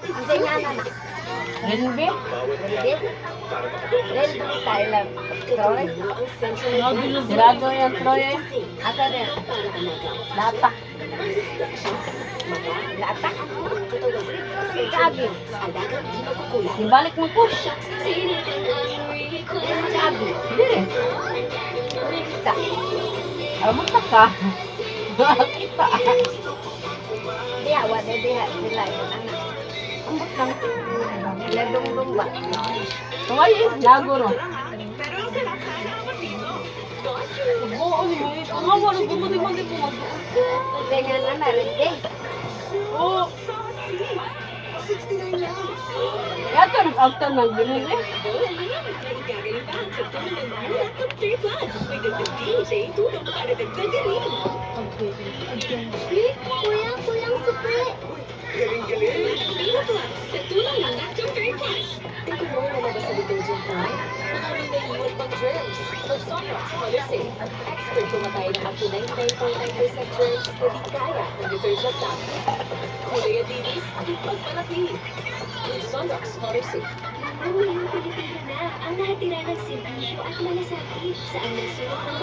Hindi nga na. Renbe? Hindi. Red tayo lang. Troy. Sirado yan, Troy. Asa rin? Lata. Lata. Sabi. Ibalik mo po. Sabi. Dire. Kita. Amunta ka. Kita. Diha, wala diha. Sila yung anak. Ambot lang. Ladong-dong ba? Tungayin, lago no. Oo, ni mo. Ang hawa ng gumadi-madi po. Hindi nga na rin din. Oo. Yato, nag-after ng ganun eh. Kuya, kuyang supre. Ang natira ng serbisyo at malasakit sa ang nasulat ng